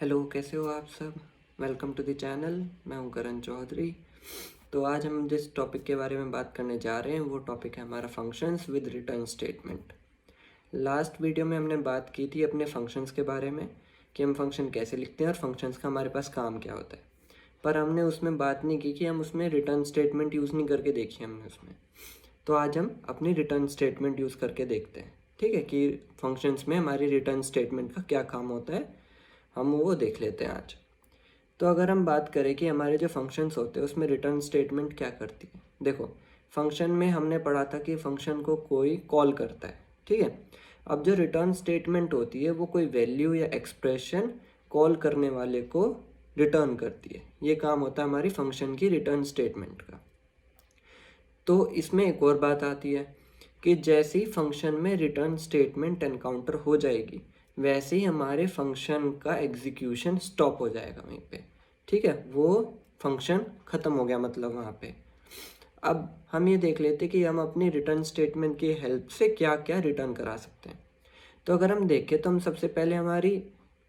Hello, कैसे हो आप सब। Welcome to the channel. मैं हूं करण चौधरी। तो आज हम जिस टॉपिक के बारे में बात करने जा रहे हैं वो टॉपिक है हमारा functions with return statement. Last video में हमने बात की थी अपने फंक्शंस के बारे में कि हम फंक्शन कैसे लिखते हैं और फंक्शंस का हमारे पास काम क्या होता है, पर हमने उसमें बात नहीं की कि हम उसमें रिटर्न स्टेटमेंट यूज़ नहीं करके देखी हमने उसमें। तो आज हम अपनी रिटर्न स्टेटमेंट यूज़ करके देखते हैं, ठीक है, कि फंक्शंस में हमारी रिटर्न स्टेटमेंट का क्या काम होता है, हम वो देख लेते हैं आज। तो अगर हम बात करें कि हमारे जो फंक्शंस होते हैं उसमें रिटर्न स्टेटमेंट क्या करती है। देखो, फंक्शन में हमने पढ़ा था कि फंक्शन को कोई कॉल करता है, ठीक है। अब जो रिटर्न स्टेटमेंट होती है वो कोई वैल्यू या एक्सप्रेशन कॉल करने वाले को रिटर्न करती है। ये काम होता है हमारी फंक्शन की रिटर्न स्टेटमेंट का। तो इसमें एक और बात आती है कि जैसे ही फंक्शन में रिटर्न स्टेटमेंट एनकाउंटर हो जाएगी वैसे ही हमारे फंक्शन का एग्जीक्यूशन स्टॉप हो जाएगा वहीं पे, ठीक है। वो फंक्शन ख़त्म हो गया मतलब वहाँ पे। अब हम ये देख लेते कि हम अपनी रिटर्न स्टेटमेंट की हेल्प से क्या क्या रिटर्न करा सकते हैं। तो अगर हम देखें तो हम सबसे पहले हमारी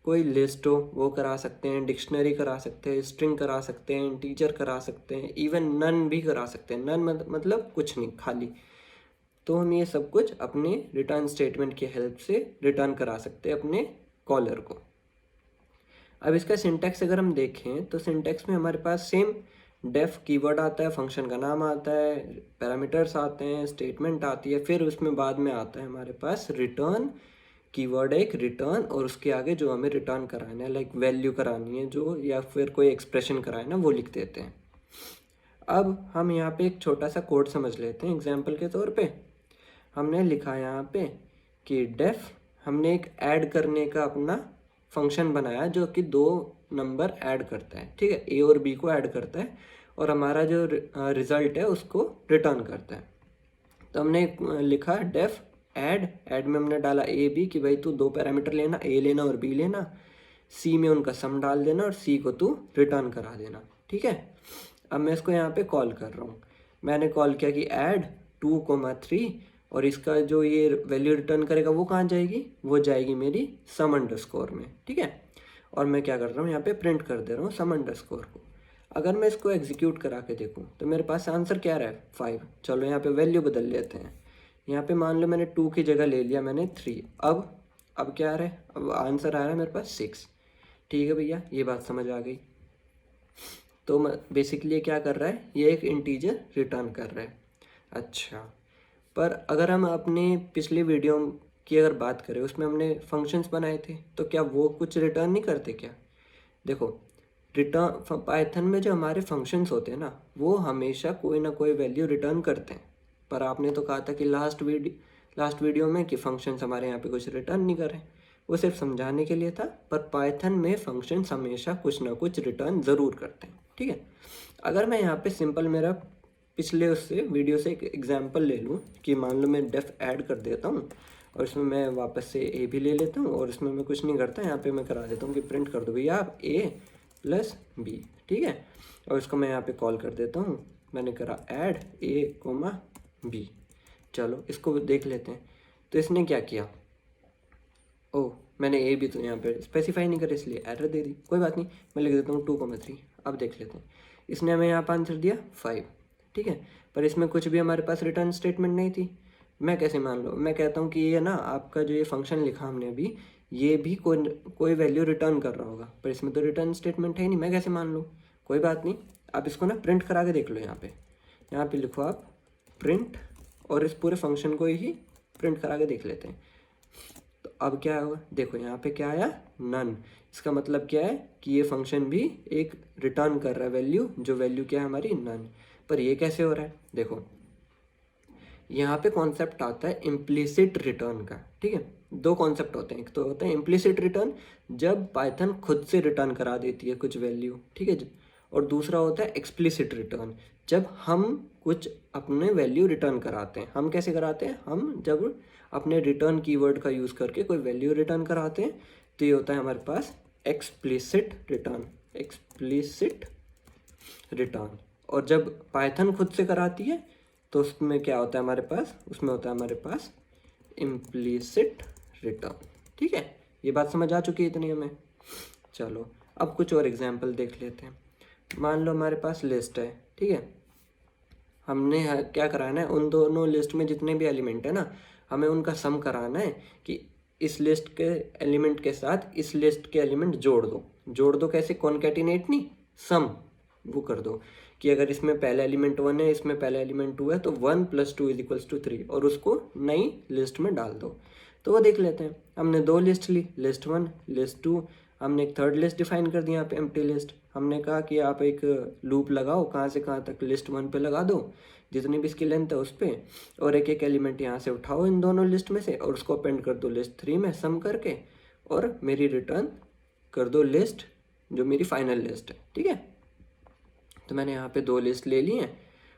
कोई लिस्ट हो वो करा सकते हैं, डिक्शनरी करा सकते हैं, स्ट्रिंग करा सकते हैं, इंटीजर करा सकते हैं, इवन नन भी करा सकते हैं। नन मतलब कुछ नहीं, खाली। तो हम ये सब कुछ अपने रिटर्न स्टेटमेंट की हेल्प से रिटर्न करा सकते हैं अपने कॉलर को। अब इसका सिंटैक्स अगर हम देखें तो सिंटैक्स में हमारे पास सेम डेफ कीवर्ड आता है, फंक्शन का नाम आता है, पैरामीटर्स आते हैं, स्टेटमेंट आती है, फिर उसमें बाद में आता है हमारे पास रिटर्न कीवर्ड, एक रिटर्न, और उसके आगे जो हमें रिटर्न कराना है, लाइक वैल्यू करानी है जो, या फिर कोई एक्सप्रेशन कराना है वो लिख देते हैं। अब हम यहाँ पे एक छोटा सा कोड समझ लेते हैं एग्जाम्पल के तौर पे। हमने लिखा यहाँ पे कि डेफ, हमने एक ऐड करने का अपना फंक्शन बनाया जो कि दो नंबर ऐड करता है, ठीक है, ए और बी को ऐड करता है और हमारा जो रिजल्ट है उसको रिटर्न करता है। तो हमने लिखा डेफ ऐड, ऐड में हमने डाला ए बी कि भाई तू दो पैरामीटर लेना, ए लेना और बी लेना, सी में उनका सम डाल देना और सी को तू रिटर्न करा देना, ठीक है। अब मैं इसको यहाँ पे कॉल कर रहा हूँ। मैंने कॉल किया कि ऐड 2,3 और इसका जो ये वैल्यू रिटर्न करेगा वो कहाँ जाएगी, वो जाएगी मेरी सम अंडरस्कोर में, ठीक है। और मैं क्या कर रहा हूँ यहाँ पे प्रिंट कर दे रहा हूँ सम अंडरस्कोर को। अगर मैं इसको एग्जीक्यूट करा के देखूँ तो मेरे पास आंसर क्या रहा है, 5। चलो यहाँ पे वैल्यू बदल लेते हैं। यहाँ पे मान लो मैंने 2 की जगह ले लिया मैंने 3। अब क्या आ रहा है, अब आंसर आ रहा है मेरे पास 6। ठीक है भैया, ये बात समझ आ गई। तो बेसिकली ये क्या कर रहा है, ये एक इंटीजर रिटर्न कर रहा है। अच्छा, पर अगर हम अपने पिछले वीडियो की अगर बात करें उसमें हमने फंक्शंस बनाए थे तो क्या वो कुछ रिटर्न नहीं करते क्या। देखो, रिटर्न पाइथन में जो हमारे फंक्शंस होते हैं ना वो हमेशा कोई ना कोई वैल्यू रिटर्न करते हैं। पर आपने तो कहा था कि लास्ट वीडियो में कि फंक्शंस हमारे यहाँ पे कुछ रिटर्न नहीं कर रहे। वो सिर्फ समझाने के लिए था, पर पाइथन में फंक्शंस हमेशा कुछ ना कुछ रिटर्न ज़रूर करते हैं, ठीक है। अगर मैं यहाँ पे सिंपल मेरा पिछले उससे वीडियो से एक एग्जांपल ले लूँ कि मान लो मैं डेफ ऐड कर देता हूँ और इसमें मैं वापस से ए भी ले लेता हूँ और इसमें मैं कुछ नहीं करता, यहाँ पे मैं करा देता हूँ कि प्रिंट कर दो भैया आप ए प्लस बी, ठीक है। और इसको मैं यहाँ पे कॉल कर देता हूँ, मैंने करा ऐड ए कोमा बी। चलो इसको देख लेते हैं। तो इसने क्या किया, ओह मैंने ए भी तो यहाँ पे स्पेसिफाई नहीं करा इसलिए एरर दे दी। कोई बात नहीं, मैं लिख देता हूँ 2,3। अब देख लेते हैं, इसने हमें यहाँ पर आंसर दिया 5, ठीक है। पर इसमें कुछ भी हमारे पास रिटर्न स्टेटमेंट नहीं थी। मैं कैसे मान लो, मैं कहता हूँ कि ये ना आपका जो ये फंक्शन लिखा हमने अभी, ये भी कोई वैल्यू रिटर्न कर रहा होगा, पर इसमें तो रिटर्न स्टेटमेंट है ही नहीं, मैं कैसे मान लूँ। कोई बात नहीं, आप इसको ना प्रिंट करा के देख लो। यहाँ पे लिखो आप प्रिंट, और इस पूरे फंक्शन को ही प्रिंट करा के देख लेते हैं। तो अब क्या होगा, देखो यहाँ पे क्या आया, नन। इसका मतलब क्या है कि ये फंक्शन भी एक रिटर्न कर रहा है वैल्यू, जो वैल्यू क्या है हमारी नन। पर ये कैसे हो रहा है, देखो यहाँ पे कॉन्सेप्ट आता है इम्प्लिसिट रिटर्न का, ठीक है। दो कॉन्सेप्ट होते हैं, एक तो होता है इम्प्लिसिट रिटर्न जब पाइथन खुद से रिटर्न करा देती है कुछ वैल्यू, ठीक है, और दूसरा होता है एक्सप्लिसिट रिटर्न जब हम कुछ अपने वैल्यू रिटर्न कराते हैं। हम कैसे कराते हैं, हम जब अपने रिटर्न कीवर्ड का यूज़ करके कोई वैल्यू रिटर्न कराते हैं तो ये होता है हमारे पास एक्सप्लिसिट रिटर्न, एक्सप्लिसिट रिटर्न। और जब पाइथन खुद से कराती है तो उसमें क्या होता है हमारे पास, उसमें होता है हमारे पास इम्प्लीसिट रिटर्न। ठीक है, ये बात समझ आ चुकी है इतनी हमें। चलो अब कुछ और एग्जाम्पल देख लेते हैं। मान लो हमारे पास लिस्ट है, ठीक है, हमने क्या कराना है, उन दोनों लिस्ट में जितने भी एलिमेंट है ना, हमें उनका सम कराना है कि इस लिस्ट के एलिमेंट के साथ इस लिस्ट के एलिमेंट जोड़ दो। जोड़ दो कैसे, कॉन्कैटिनेट नहीं, सम वो कर दो कि अगर इसमें पहला एलिमेंट 1 है, इसमें पहला एलिमेंट 2 है, तो 1 + 2 = 3 और उसको नई लिस्ट में डाल दो। तो वो देख लेते हैं। हमने 2 लिस्ट ली, लिस्ट 1 लिस्ट 2। हमने एक थर्ड लिस्ट डिफाइन कर दिया यहाँ पे, एम्प्टी लिस्ट। हमने कहा कि आप एक लूप लगाओ, कहाँ से कहाँ तक, लिस्ट 1 पे लगा दो जितनी भी इसकी लेंथ है उस पर, और एक एक एलिमेंट यहाँ से उठाओ इन दोनों लिस्ट में से और उसको अपेंड कर दो लिस्ट 3 में सम करके, और मेरी रिटर्न कर दो लिस्ट जो मेरी फाइनल लिस्ट है। ठीक है, तो मैंने यहाँ पे 2 लिस्ट ले ली हैं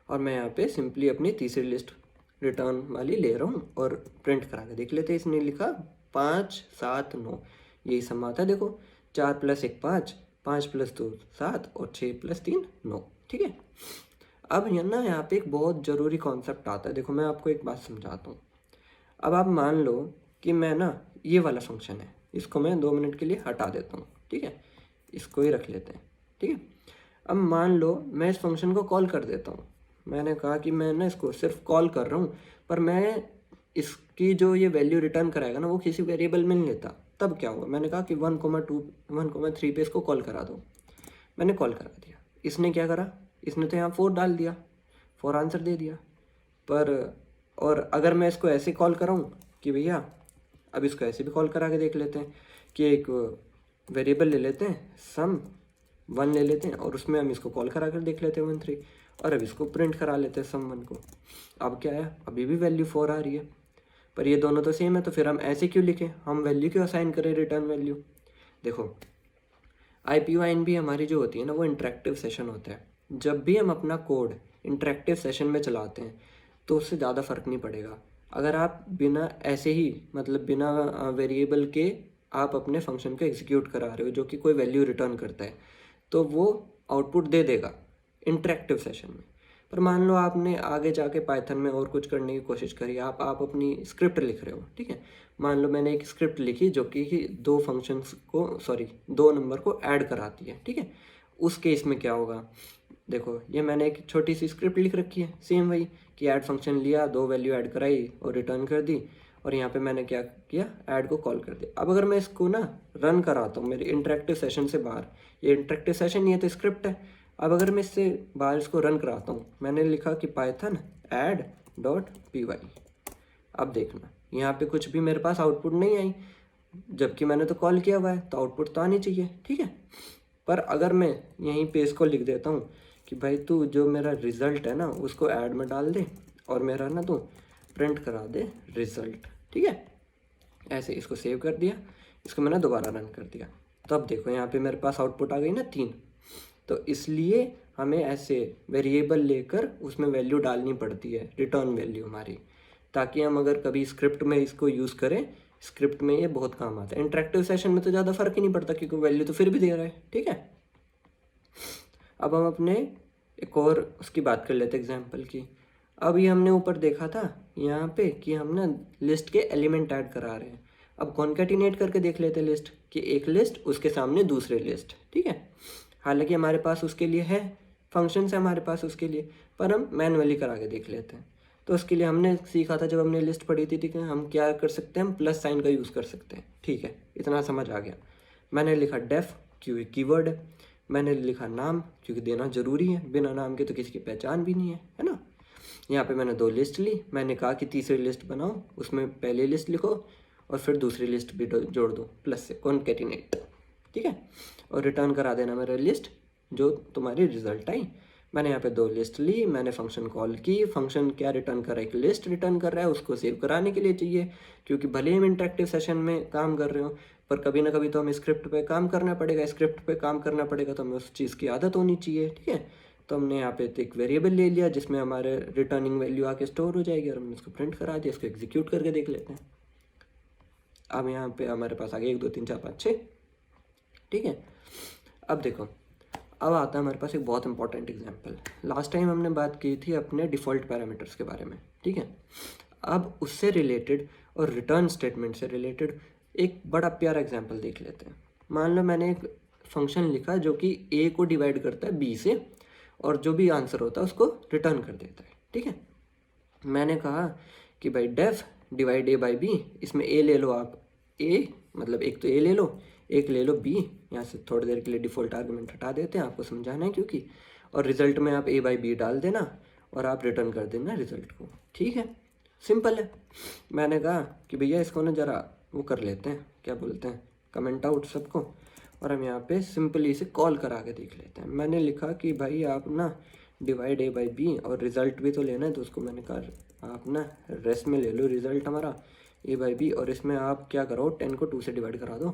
और मैं यहाँ पे सिंपली अपनी तीसरी लिस्ट रिटर्न वाली ले रहा हूँ और प्रिंट करा के देख लेते हैं। इसने लिखा 5 7 9, यही सम आता है। देखो 4 + 1 5, 5 + 2 7 और 6 + 3 9। ठीक है, अब यहाँ पे एक बहुत ज़रूरी कॉन्सेप्ट आता है। देखो मैं आपको एक बात समझाता हूँ। अब आप मान लो कि मैं ना, ये वाला फंक्शन है, इसको मैं 2 मिनट के लिए हटा देता हूँ। ठीक है, इसको ही रख लेते हैं। ठीक है, अब मान लो मैं इस फंक्शन को कॉल कर देता हूँ। मैंने कहा कि मैं ना इसको सिर्फ कॉल कर रहा हूँ, पर मैं इसकी जो ये वैल्यू रिटर्न कराएगा ना, वो किसी वेरिएबल में नहीं लेता। तब क्या होगा, मैंने कहा कि 1,2 1,3 पे इसको कॉल करा दो। मैंने कॉल करा दिया, इसने क्या करा, इसने तो यहाँ 4 डाल दिया, 4 आंसर दे दिया। पर और अगर मैं इसको ऐसे कॉल कराऊँ कि भैया, अब इसको ऐसे भी कॉल करा के देख लेते हैं कि एक वेरिएबल ले लेते हैं, सम 1 ले लेते हैं और उसमें हम इसको कॉल करा कर देख लेते हैं 1 3, और अब इसको प्रिंट करा लेते हैं सम 1 को। अब क्या है, अभी भी वैल्यू 4 आ रही है, पर ये दोनों तो सेम है, तो फिर हम ऐसे क्यों लिखें, हम वैल्यू क्यों असाइन करें, रिटर्न वैल्यू। देखो IPYNB हमारी जो होती है ना, वो इंटरेक्टिव सेशन होता है। जब भी हम अपना कोड इंटरेक्टिव सेशन में चलाते हैं तो उससे ज़्यादा फ़र्क नहीं पड़ेगा। अगर आप बिना ऐसे ही, मतलब बिना वेरिएबल के आप अपने फंक्शन को एग्जीक्यूट करा रहे हो जो कि कोई वैल्यू रिटर्न करता है, तो वो आउटपुट दे देगा इंटरेक्टिव सेशन में। पर मान लो आपने आगे जाके पाइथन में और कुछ करने की कोशिश करी, आप अपनी स्क्रिप्ट लिख रहे हो। ठीक है, मान लो मैंने एक स्क्रिप्ट लिखी जो कि 2 नंबर को ऐड कराती है। ठीक है, उस केस में क्या होगा, देखो ये मैंने एक छोटी सी स्क्रिप्ट लिख रखी है, सेम वही कि ऐड फंक्शन लिया, 2 वैल्यू ऐड कराई और रिटर्न कर दी, और यहाँ पे मैंने क्या किया, ऐड को कॉल कर दिया। अब अगर मैं इसको ना रन कराता हूँ मेरे इंटरेक्टिव सेशन से बाहर, ये इंटरेक्टिव सेशन नहीं है तो स्क्रिप्ट है। अब अगर मैं इससे बाहर इसको रन कराता हूँ, मैंने लिखा कि python add.py, अब देखना यहाँ पे कुछ भी मेरे पास आउटपुट नहीं आई, जबकि मैंने तो कॉल किया हुआ है, तो आउटपुट तो आनी चाहिए। ठीक है, पर अगर मैं यहीं पे इसको लिख देता हूँ कि भाई तू जो मेरा रिज़ल्ट है ना उसको ऐड में डाल दे और मेरा ना तू प्रिंट करा दे रिज़ल्ट। ठीक है, ऐसे इसको सेव कर दिया, इसको मैंने दोबारा रन कर दिया, तो अब देखो यहाँ पे मेरे पास आउटपुट आ गई ना 3। तो इसलिए हमें ऐसे वेरिएबल लेकर उसमें वैल्यू डालनी पड़ती है, रिटर्न वैल्यू हमारी, ताकि हम अगर कभी स्क्रिप्ट में इसको यूज़ करें, स्क्रिप्ट में ये बहुत काम आता है। इंटरेक्टिव सेशन में तो ज़्यादा फर्क ही नहीं पड़ता क्योंकि वैल्यू तो फिर भी दे रहा है। ठीक है, अब हम अपने एक और उसकी बात कर लेते एग्जाम्पल की। अब ये हमने ऊपर देखा था यहाँ पे कि हम ना लिस्ट के एलिमेंट ऐड करा रहे हैं। अब कॉन्कैटिनेट करके देख लेते हैं लिस्ट कि एक लिस्ट उसके सामने दूसरे लिस्ट। ठीक है, हालांकि हमारे पास उसके लिए है फंक्शन है हमारे पास उसके लिए, पर हम मैनुअली करा के देख लेते हैं। तो उसके लिए हमने सीखा था जब हमने लिस्ट पढ़ी थी, ठीक है, हम क्या कर सकते हैं, हम प्लस साइन का यूज़ कर सकते हैं। ठीक है, इतना समझ आ गया। मैंने लिखा डेफ क्योंकि कीवर्ड है, मैंने लिखा नाम क्योंकि देना ज़रूरी है, बिना नाम के तो किसी की पहचान भी नहीं है ना। यहाँ पे मैंने 2 लिस्ट ली, मैंने कहा कि तीसरी लिस्ट बनाओ, उसमें पहली लिस्ट लिखो और फिर दूसरी लिस्ट भी जोड़ दो प्लस से, कॉन्कैटिनेट। ठीक है, और रिटर्न करा देना मेरा लिस्ट जो तुम्हारी रिजल्ट आई। मैंने यहाँ पे 2 लिस्ट ली, मैंने फंक्शन कॉल की, फंक्शन क्या रिटर्न कर रहा है, एक लिस्ट रिटर्न कर रहा है, उसको सेव कराने के लिए चाहिए, क्योंकि भले ही हम इंटरेक्टिव सेशन में काम कर रहे हो, पर कभी ना कभी तो हमें स्क्रिप्ट पे काम करना पड़ेगा। स्क्रिप्ट पे काम करना पड़ेगा तो हमें उस चीज़ की आदत होनी चाहिए। ठीक है, तो हमने यहाँ पे एक वेरिएबल ले लिया जिसमें हमारे रिटर्निंग वैल्यू आके स्टोर हो जाएगी और हमने इसको प्रिंट करा दिया। इसको एग्जीक्यूट करके देख लेते हैं। अब यहाँ पे हमारे पास आगे 1 2 3 4 5 6। ठीक है, अब देखो, अब आता है हमारे पास एक बहुत इंपॉर्टेंट एग्जांपल। लास्ट टाइम हमने बात की थी अपने डिफ़ॉल्ट पैरामीटर्स के बारे में। ठीक है, अब उससे रिलेटेड और रिटर्न स्टेटमेंट से रिलेटेड एक बड़ा प्यारा एग्जांपल देख लेते हैं। मान लो मैंने एक फंक्शन लिखा जो कि ए को डिवाइड करता है बी से और जो भी आंसर होता है उसको रिटर्न कर देता है। ठीक है, मैंने कहा कि भाई डेफ डिवाइड ए बाई बी, इसमें ए ले लो आप, ए मतलब एक तो ए ले लो, एक ले लो बी, यहाँ से थोड़ी देर के लिए डिफ़ॉल्ट आर्गुमेंट हटा देते हैं, आपको समझाना है क्योंकि, और रिजल्ट में आप ए बाई बी डाल देना और आप रिटर्न कर देना रिजल्ट को। ठीक है, सिंपल है। मैंने कहा कि भैया इसको ना ज़रा वो कर लेते हैं, क्या बोलते हैं, कमेंट आउट सबको, और हम यहाँ पे सिंपली इसे कॉल करा के देख लेते हैं। मैंने लिखा कि भाई आप ना डिवाइड ए बाई बी, और रिज़ल्ट भी तो लेना है, तो उसको मैंने कहा आप ना रेस्ट में ले लो रिज़ल्ट हमारा ए बाई बी, और इसमें आप क्या करो 10 को 2 से डिवाइड करा दो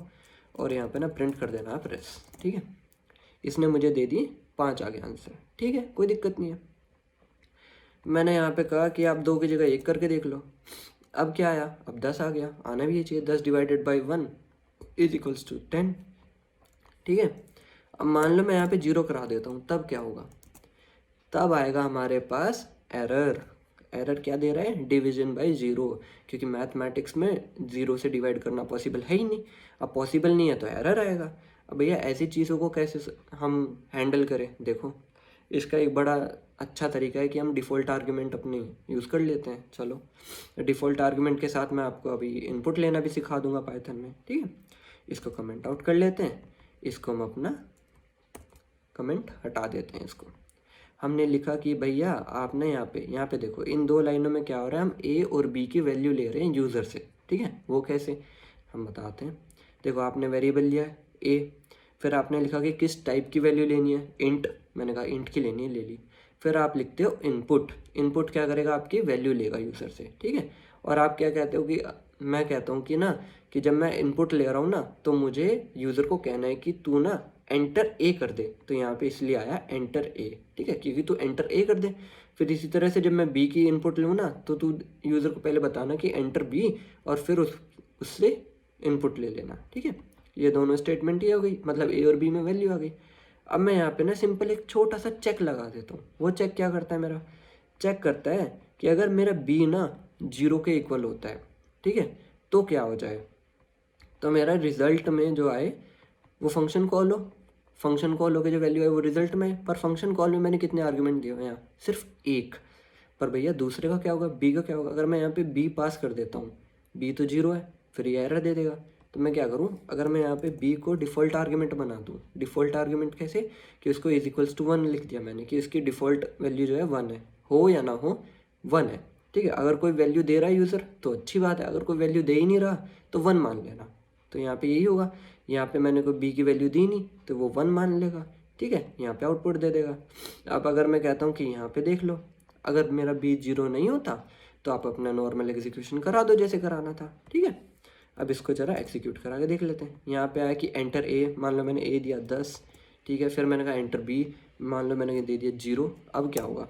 और यहाँ पे ना प्रिंट कर देना आप रेस्ट। ठीक है, इसने मुझे दे दी 5 आगे आंसर। ठीक है, कोई दिक्कत नहीं है। मैंने यहाँ पे कहा कि आप 2 की जगह 1 करके देख लो। अब क्या आया, अब 10 आ गया, आना भी ये चाहिए। 10 divided by 1 is equals to 10। ठीक है, अब मान लो मैं यहाँ पे 0 करा देता हूँ, तब क्या होगा, तब आएगा हमारे पास एरर। एरर क्या दे रहा है, डिवीजन बाय 0, क्योंकि मैथमेटिक्स में 0 से डिवाइड करना पॉसिबल है ही नहीं। अब पॉसिबल नहीं है तो एरर आएगा। अब भैया ऐसी चीज़ों को कैसे हम हैंडल करें, देखो इसका एक बड़ा अच्छा तरीका है कि हम डिफ़ॉल्ट आर्गुमेंट अपने यूज़ कर लेते हैं। चलो डिफ़ॉल्ट आर्गुमेंट के साथ मैं आपको अभी इनपुट लेना भी सिखा दूंगा पाइथन में। ठीक है, इसको कमेंट आउट कर लेते हैं, इसको हम अपना कमेंट हटा देते हैं। इसको हमने लिखा कि भैया आप ना यहाँ पे देखो, इन 2 लाइनों में क्या हो रहा है, हम ए और बी की वैल्यू ले रहे हैं यूज़र से। ठीक है, वो कैसे हम बताते हैं। देखो आपने वेरिएबल लिया है ए, फिर आपने लिखा कि किस टाइप की वैल्यू लेनी है, इंट, मैंने कहा इंट की लेनी है, ले ली। फिर आप लिखते हो इनपुट, इनपुट क्या करेगा, आपकी वैल्यू लेगा यूज़र से। ठीक है, और आप क्या कहते हो कि मैं कहता हूँ कि ना कि जब मैं इनपुट ले रहा हूँ ना तो मुझे यूज़र को कहना है कि तू ना एंटर ए कर दे, तो यहाँ पे इसलिए आया एंटर ए। ठीक है, क्योंकि तू एंटर ए कर दे। फिर इसी तरह से जब मैं बी की इनपुट लूँ ना तो तू यूज़र को पहले बताना कि एंटर बी, और फिर उससे इनपुट ले लेना। ठीक है, ये दोनों स्टेटमेंट ही हो गई, मतलब ए और बी में वैल्यू आ गई। अब मैं यहाँ पे ना सिंपल एक छोटा सा चेक लगा देता हूँ। वो चेक क्या करता है, मेरा चेक करता है कि अगर मेरा बी ना 0 के इक्वल होता है, ठीक है, तो क्या हो जाए, तो मेरा रिजल्ट में जो आए वो फंक्शन कॉल हो, फंक्शन कॉल होकर जो वैल्यू है वो रिजल्ट में। पर फंक्शन कॉल में मैंने कितने आर्गुमेंट दिए हुए हैं, यहाँ सिर्फ एक। पर भैया दूसरे का क्या होगा, बी का क्या होगा, अगर मैं यहाँ पे बी पास कर देता हूँ, बी तो 0 है, फिर ये एरर दे देगा। तो मैं क्या करूँ, अगर मैं यहाँ पे बी को डिफ़ॉल्ट आर्गुमेंट बना दूँ, डिफ़ॉल्ट आर्गुमेंट कैसे, कि उसको इज इक्वल्स टू 1 लिख दिया मैंने, कि इसकी डिफ़ॉल्ट वैल्यू जो है 1 है, हो या ना हो 1 है। ठीक है, अगर कोई वैल्यू दे रहा है यूज़र तो अच्छी बात है, अगर कोई वैल्यू दे ही नहीं रहा तो 1 मान लेना। तो यहाँ पे यही होगा, यहाँ पे मैंने कोई बी की वैल्यू दी नहीं तो वो 1 मान लेगा। ठीक है, यहाँ पे आउटपुट दे देगा। अब अगर मैं कहता हूँ कि यहाँ पे देख लो, अगर मेरा बी 0 नहीं होता तो आप अपना नॉर्मल एग्जीक्यूशन करा दो जैसे कराना था। ठीक है, अब इसको ज़रा एग्जीक्यूट करा के देख लेते हैं। यहाँ पे आया कि एंटर ए, मान लो मैंने ए दिया 10। ठीक है, फिर मैंने कहा एंटर बी, मान लो मैंने दे दिया 0। अब क्या होगा,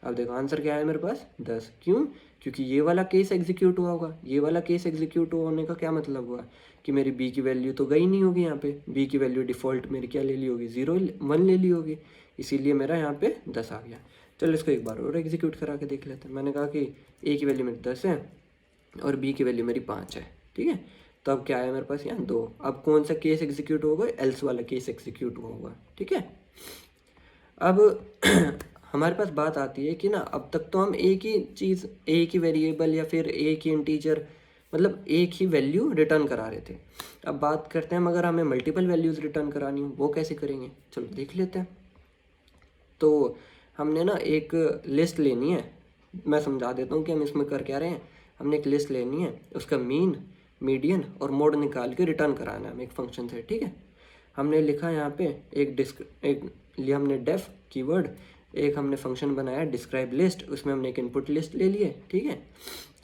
अब देखो आंसर क्या है मेरे पास 10। क्यों, क्योंकि ये वाला केस एग्जीक्यूट हुआ होगा। ये वाला केस एग्जीक्यूट होने का क्या मतलब हुआ कि मेरी बी की वैल्यू तो गई नहीं होगी, यहाँ पे बी की वैल्यू डिफ़ॉल्ट मेरी क्या ले ली होगी, 0 1 ले ली होगी, इसीलिए मेरा यहाँ पे 10 आ गया। चलो इसको एक बार और एग्जीक्यूट करा के देख लेते हैं। मैंने कहा कि ए की वैल्यू मेरी 10 है और बी की वैल्यू मेरी 5 है। ठीक है, तो अब क्या है मेरे पास यहाँ 2। अब कौन सा केस एग्जीक्यूट होगा, एल्स वाला केस एग्जीक्यूट हुआ होगा। ठीक है, अब हमारे पास बात आती है कि ना अब तक तो हम एक ही चीज़, एक ही वेरिएबल या फिर एक ही इंटीजर, मतलब एक ही वैल्यू रिटर्न करा रहे थे। अब बात करते हैं अगर हमें मल्टीपल वैल्यूज़ रिटर्न करानी हो, वो कैसे करेंगे, चलो देख लेते हैं। तो हमने ना एक लिस्ट लेनी है, मैं समझा देता हूँ कि हम इसमें कर क्या रहे हैं। हमने एक लिस्ट लेनी है, उसका मीन, मीडियन और मोड निकाल के रिटर्न कराना है हमें एक फंक्शन से। ठीक है, हमने लिखा यहाँ पे एक लिया हमने डेफ कीवर्ड, एक हमने फंक्शन बनाया डिस्क्राइब लिस्ट, उसमें हमने एक इनपुट लिस्ट ले लिए। ठीक है,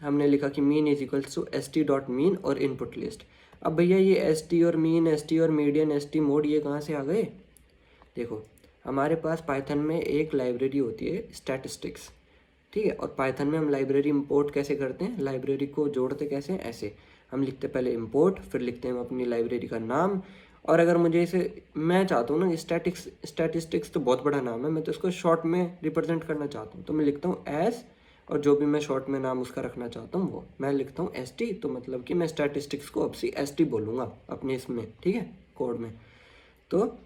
हमने लिखा कि mean is equals to st.mean और इनपुट लिस्ट। अब भैया ये st और मीन, st और मीडियन, st मोड, ये कहाँ से आ गए, देखो हमारे पास पाइथन में एक लाइब्रेरी होती है स्टैटिस्टिक्स। ठीक है, और पाइथन में हम लाइब्रेरी इंपोर्ट कैसे करते हैं, लाइब्रेरी को जोड़ते कैसे हैं, ऐसे हम लिखते पहले इंपोर्ट, फिर लिखते हैं हम अपनी लाइब्रेरी का नाम। और अगर मुझे इसे, मैं चाहता हूँ ना स्टैटिस्टिक्स तो बहुत बड़ा नाम है, मैं तो इसको शॉर्ट में रिप्रेजेंट करना चाहता हूँ, तो मैं लिखता हूँ एज और जो भी मैं शॉर्ट में नाम उसका रखना चाहता हूँ वो मैं लिखता हूँ ST, तो मतलब कि मैं स्टैटिस्टिक्स को अब से ST बोलूँगा अपने इसमें, ठीक है, कोड में। तो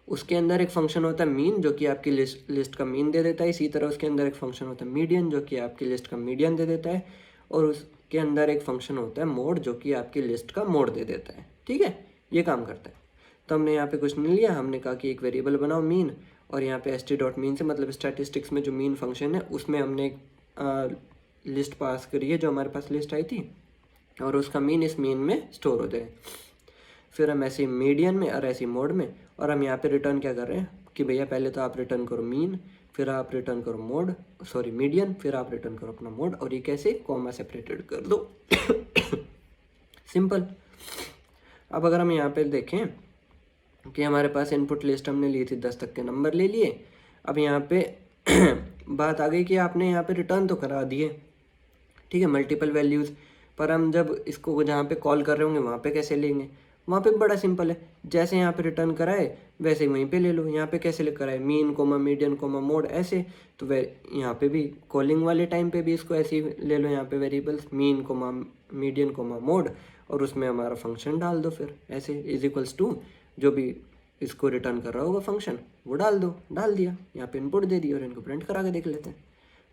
उसके अंदर एक फंक्शन होता है मीन, जो कि आपकी लिस्ट का मीन दे देता है। इसी तरह उसके अंदर एक फंक्शन होता है मीडियन, जो कि आपकी लिस्ट का मीडियन दे देता है। और उसके अंदर एक फंक्शन होता है मोड, जो कि आपकी लिस्ट का मोड दे देता है, ठीक है। ये काम करता है। तो हमने यहाँ पे कुछ नहीं लिया, हमने कहा कि एक वेरिएबल बनाओ मीन, और यहाँ पे st.mean से मतलब स्टैटिस्टिक्स में जो मीन फंक्शन है उसमें हमने एक लिस्ट पास करी है जो हमारे पास लिस्ट आई थी, और उसका मीन इस मीन में स्टोर हो जाए। फिर हम ऐसे मीडियन में और ऐसी मोड में, और हम यहाँ पे रिटर्न क्या कर रहे हैं कि भैया पहले तो आप रिटर्न करो मीन, फिर आप रिटर्न करो मोड, सॉरी मीडियन, फिर आप रिटर्न करो अपना मोड, और ये कैसे कॉमा सेपरेटेड कर दो। सिंपल। अब अगर हम यहाँ पे देखें कि हमारे पास इनपुट लिस्ट हमने ली थी, 10 तक के नंबर ले लिए। अब यहाँ पे बात आ गई कि आपने यहाँ पे रिटर्न तो करा दिए, ठीक है, मल्टीपल वैल्यूज़, पर हम जब इसको जहाँ पे कॉल कर रहे होंगे वहाँ पे कैसे लेंगे? वहाँ पे बड़ा सिंपल है, जैसे यहाँ पे रिटर्न कराए वैसे ही वहीं पे ले लो। यहाँ पे कैसे ले कराए? Mean comma median comma mode ऐसे, तो वे यहाँ पे भी कॉलिंग वाले टाइम पे भी इसको ऐसे ही ले लो। यहाँ पे variables mean comma median comma mode, और उसमें हमारा फंक्शन डाल दो, फिर ऐसे इज इक्वल्स टू जो भी इसको रिटर्न कर रहा होगा फंक्शन वो डाल दो। डाल दिया, यहाँ पे इनपुट दे दी, और इनको प्रिंट करा के देख लेते हैं।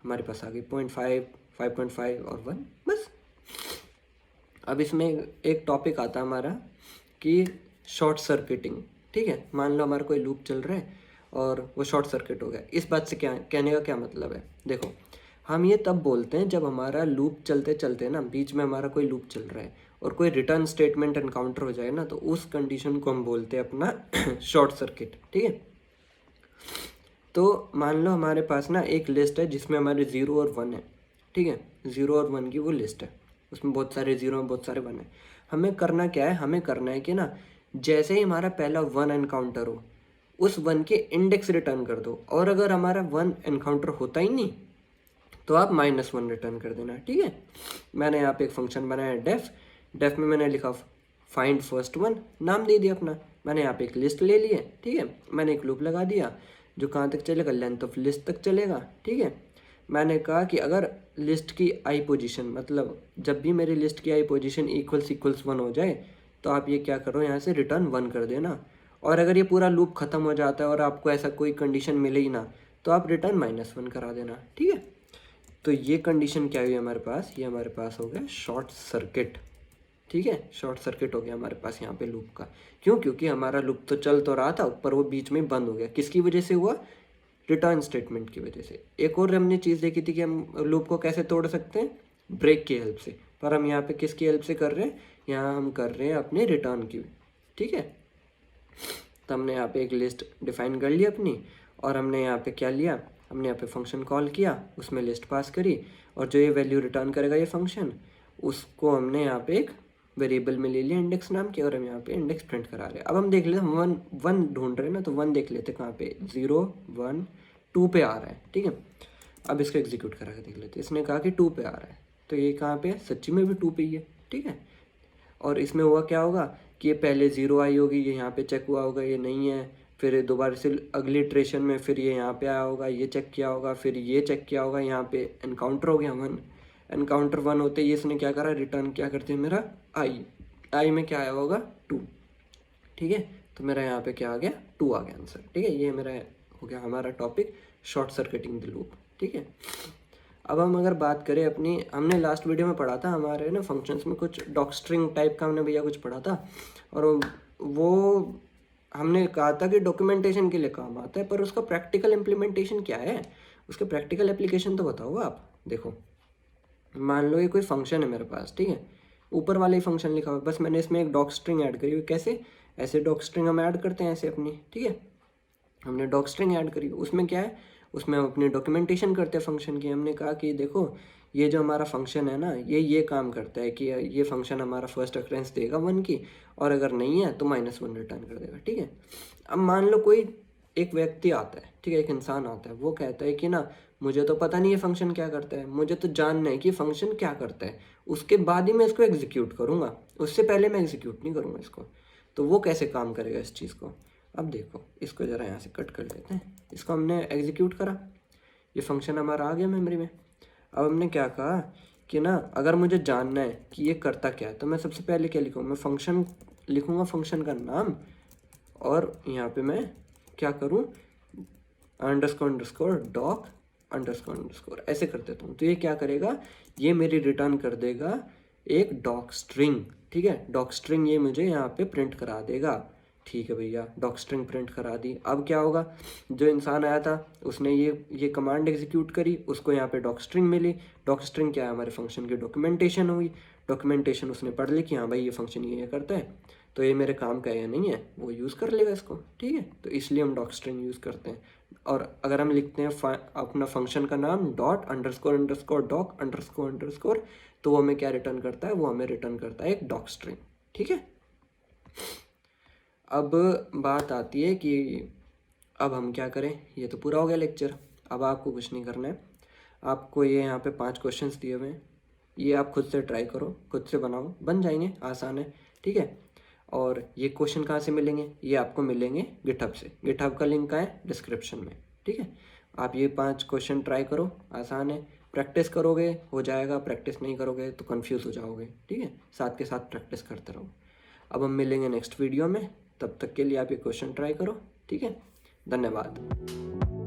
हमारे पास आ गई 0.5, 5.5 और 1, बस। अब इसमें एक टॉपिक आता है हमारा कि शॉर्ट सर्किटिंग, ठीक है। मान लो हमारा कोई लूप चल रहा है और वो शॉर्ट सर्किट हो गया। इस बात से क्या कहने का क्या मतलब है? देखो, हम ये तब बोलते हैं जब हमारा लूप चलते चलते ना बीच में हमारा कोई लूप चल रहा है और कोई रिटर्न स्टेटमेंट एनकाउंटर हो जाए ना, तो उस कंडीशन को हम बोलते हैं अपना शॉर्ट सर्किट, ठीक है। तो मान लो हमारे पास ना एक लिस्ट है जिसमें हमारे 0 और 1 है, ठीक है। 0 और 1 की वो लिस्ट है, उसमें बहुत सारे 0 बहुत सारे 1 है। हमें करना क्या है? हमें करना है कि ना जैसे ही हमारा पहला 1 एनकाउंटर हो, उस 1 के इंडेक्स रिटर्न कर दो, और अगर हमारा 1 एनकाउंटर होता ही नहीं तो आप -1 रिटर्न कर देना, ठीक है। मैंने यहाँ पे एक फंक्शन बनाया डेफ। डेफ में मैंने लिखा फाइंड फर्स्ट 1, नाम दे दिया अपना। मैंने यहाँ पे एक लिस्ट ले ली है, ठीक है। मैंने एक लूप लगा दिया जो कहाँ तक चलेगा? लेंथ ऑफ लिस्ट तक चलेगा, ठीक है। मैंने कहा कि अगर लिस्ट की आई पोजीशन, मतलब जब भी मेरी लिस्ट की आई पोजीशन इक्वल्स 1 हो जाए तो आप ये क्या करो, यहाँ से रिटर्न 1 कर देना। और अगर ये पूरा लूप ख़त्म हो जाता है और आपको ऐसा कोई कंडीशन मिले ही ना, तो आप रिटर्न -1 करा देना, ठीक है। तो ये कंडीशन क्या हुई हमारे पास? ये हमारे पास हो गया शॉर्ट सर्किट, ठीक है। शॉर्ट सर्किट हो गया हमारे पास यहाँ पे लूप का। क्यों? क्योंकि हमारा लूप तो चल तो रहा था, पर वो बीच में बंद हो गया। किसकी वजह से हुआ? रिटर्न स्टेटमेंट की वजह से। एक और हमने चीज़ देखी थी कि हम लूप को कैसे तोड़ सकते हैं, ब्रेक की हेल्प से। पर हम यहाँ पे किसकी हेल्प से कर रहे हैं? यहाँ हम कर रहे हैं अपने रिटर्न की, ठीक है। तो हमने यहाँ पे एक लिस्ट डिफाइन कर ली अपनी, और हमने यहाँ पे क्या लिया? हमने यहाँ पे फंक्शन कॉल किया, उसमें लिस्ट पास करी, और जो ये वैल्यू रिटर्न करेगा ये फंक्शन, उसको हमने यहाँ पे एक वेरिएबल में ले लिया इंडेक्स नाम के, और हम यहाँ पे इंडेक्स प्रिंट करा रहे हैं। अब हम देख लेते हैं, हम वन ढूंढ रहे हैं ना, तो 1 देख लेते हैं कहाँ पे, 0 1 2 पे आ रहा है, ठीक है। अब इसको एग्जीक्यूट करा के देख लेते हैं। इसने कहा कि 2 पे आ रहा है, तो ये कहाँ पे है? सच्ची में भी 2 पे ही है, ठीक है। और इसमें हुआ क्या होगा कि ये पहले 0 आई होगी, ये यहाँ पे चेक हुआ होगा, ये नहीं है। फिर दोबारा से अगली इटरेशन में फिर ये यहाँ पे आया होगा, ये चेक किया होगा, फिर ये चेक किया होगा, यहाँ पे एनकाउंटर हो गया 1। एनकाउंटर 1 होते ही इसने क्या करा? रिटर्न क्या करते हैं मेरा? आई में क्या आया होगा? 2, ठीक है। तो मेरा यहाँ पे क्या आ गया? 2 आ गया आंसर, ठीक है। ये मेरा हो गया हमारा topic short circuiting the loop, ठीक है। अब हम अगर बात करें अपनी, हमने लास्ट वीडियो में पढ़ा था हमारे ना फंक्शंस में कुछ डॉक्स्ट्रिंग टाइप का हमने भैया कुछ पढ़ा था, और वो हमने कहा था कि डॉक्यूमेंटेशन के लिए काम आता है, पर उसका प्रैक्टिकल इम्प्लीमेंटेशन क्या है? उसके प्रैक्टिकल एप्लीकेशन तो बताओ आप। देखो, मान लो ये कोई फंक्शन है मेरे पास, ठीक है। ऊपर वाला ही फंक्शन लिखा हुआ है, बस मैंने इसमें एक डॉक स्ट्रिंग ऐड करी हुई। कैसे? ऐसे डॉक स्ट्रिंग हम ऐड करते हैं ऐसे अपनी, ठीक है। हमने डॉक स्ट्रिंग ऐड करी, उसमें क्या है? उसमें हम अपनी डॉक्यूमेंटेशन करते हैं फंक्शन की। हमने कहा कि देखो, ये जो हमारा फंक्शन है ना, ये काम करता है कि ये फंक्शन हमारा फर्स्ट अक्रेंस देगा 1 की, और अगर नहीं है तो -1 रिटर्न कर देगा, ठीक है। अब मान लो कोई एक व्यक्ति आता है, ठीक है, एक इंसान आता है, वो कहता है कि ना मुझे तो पता नहीं ये फंक्शन क्या करता है, मुझे तो जानना है कि फंक्शन क्या करता है, उसके बाद ही मैं इसको एग्जीक्यूट करूँगा, उससे पहले मैं एग्जीक्यूट नहीं करूँगा इसको। तो वो कैसे काम करेगा इस चीज़ को? अब देखो, इसको ज़रा यहाँ से कट कर लेते हैं। इसको हमने एग्जीक्यूट करा, ये फंक्शन हमारा आ गया मेमोरी में। अब हमने क्या कहा कि ना अगर मुझे जानना है कि ये करता क्या है तो मैं सबसे पहले क्या लिखूँ, मैं फंक्शन लिखूँगा, फंक्शन का नाम, और यहाँ पे मैं क्या करूँ, underscore underscore doc underscore underscore ऐसे कर देता हूँ। तो ये क्या करेगा, ये मेरी रिटर्न कर देगा एक डॉक स्ट्रिंग। ठीक है, डॉक स्ट्रिंग ये मुझे यहाँ पे प्रिंट करा देगा। ठीक है भैया, डॉक स्ट्रिंग प्रिंट करा दी। अब क्या होगा, जो इंसान आया था उसने ये कमांड एग्जीक्यूट करी, उसको यहाँ पे डॉक स्ट्रिंग मिली। डॉक स्ट्रिंग क्या है, हमारे फंक्शन की डॉक्यूमेंटेशन हुई। डॉक्यूमेंटेशन उसने पढ़ ली कि हाँ भाई ये फंक्शन ये करता है, तो ये मेरे काम का है या नहीं है, वो यूज़ कर लेगा इसको। ठीक है, तो इसलिए हम डॉक स्ट्रिंग यूज़ करते हैं। और अगर हम लिखते हैं अपना फंक्शन का नाम dot underscore underscore doc underscore underscore, तो वो हमें क्या रिटर्न करता है, वो हमें रिटर्न करता है एक डॉक स्ट्रिंग। ठीक है, अब बात आती है कि अब हम क्या करें। ये तो पूरा हो गया लेक्चर। अब आपको कुछ नहीं करना है, आपको ये यहाँ पे 5 क्वेश्चंस दिए हुए हैं, ये आप खुद से ट्राई करो, खुद से बनाओ, बन जाएंगे, आसान है। ठीक है, और ये क्वेश्चन कहाँ से मिलेंगे, ये आपको मिलेंगे गिटहब से। गिटहब का लिंक है डिस्क्रिप्शन में। ठीक है, आप ये 5 क्वेश्चन ट्राई करो, आसान है। प्रैक्टिस करोगे हो जाएगा, प्रैक्टिस नहीं करोगे तो कंफ्यूज हो जाओगे। ठीक है, साथ के साथ प्रैक्टिस करते रहो। अब हम मिलेंगे नेक्स्ट वीडियो में, तब तक के लिए आप ये क्वेश्चन ट्राई करो। ठीक है, धन्यवाद।